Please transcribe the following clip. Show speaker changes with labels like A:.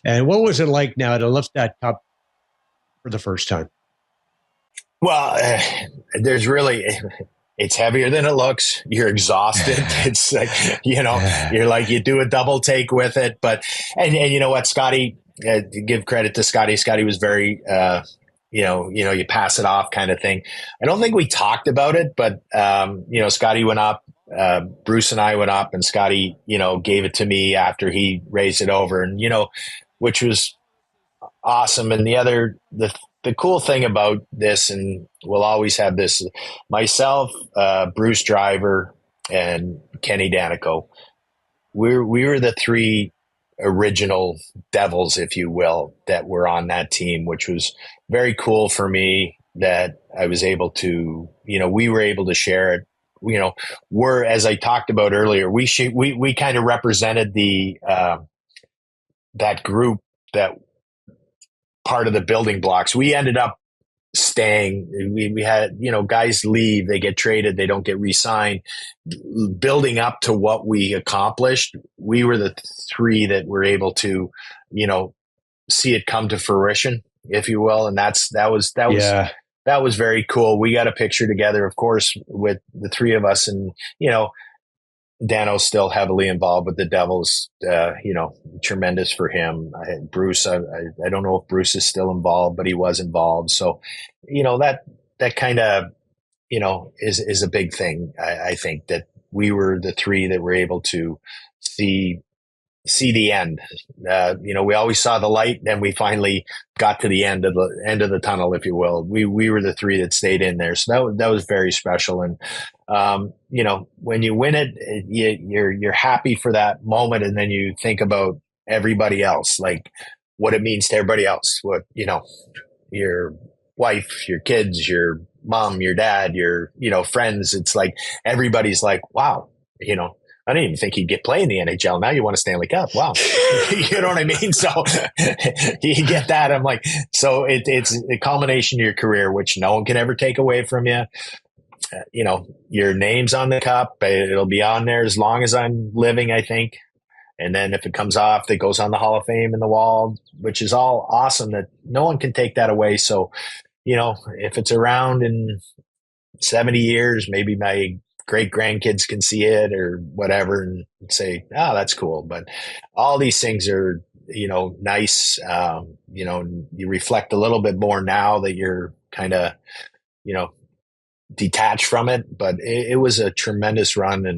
A: And what was it like now to lift that cup for the first time?
B: Well, it's heavier than it looks. You're exhausted. It's like, you're like, you do a double take with it. But, and you know what, Scotty, to give credit to Scotty. Scotty was very, you pass it off kind of thing. I don't think we talked about it, but, Scotty went up, Bruce and I went up, and Scotty, gave it to me after he raised it over, and, which was awesome. And the cool thing about this, and we'll always have this, myself, Bruce Driver, and Kenny Daneyko, we were the three original Devils, if you will, that were on that team, which was very cool for me that I was able to, we were able to share it. We're, as I talked about earlier, we kind of represented that group, that part of the building blocks. We ended up staying. We had, guys leave, they get traded, they don't get re-signed. Building up to what we accomplished, we were the three that were able to, see it come to fruition, if you will. And that was very cool. We got a picture together, of course, with the three of us, and, Dano's still heavily involved with the Devils, tremendous for him. Bruce, I don't know if Bruce is still involved, but he was involved. So, that kind of, is a big thing. I think that we were the three that were able to see the end. We always saw the light, then we finally got to the end of the tunnel, if you will. We were the three that stayed in there. So that was very special. And, when you win it, you're happy for that moment. And then you think about everybody else, like what it means to everybody else, what, your wife, your kids, your mom, your dad, your, friends. It's like, everybody's like, wow, I didn't even think he'd get play in the NHL. Now you want a Stanley Cup. Wow. You know what I mean? So you get that. I'm like, so it's a culmination of your career, which no one can ever take away from you. Your name's on the cup. It'll be on there as long as I'm living, I think. And then if it comes off, it goes on the Hall of Fame in the wall, which is all awesome that no one can take that away. So, if it's around in 70 years, maybe my great grandkids can see it or whatever and say, oh, that's cool. But all these things are, nice. You reflect a little bit more now that you're kind of, detached from it, but it was a tremendous run. And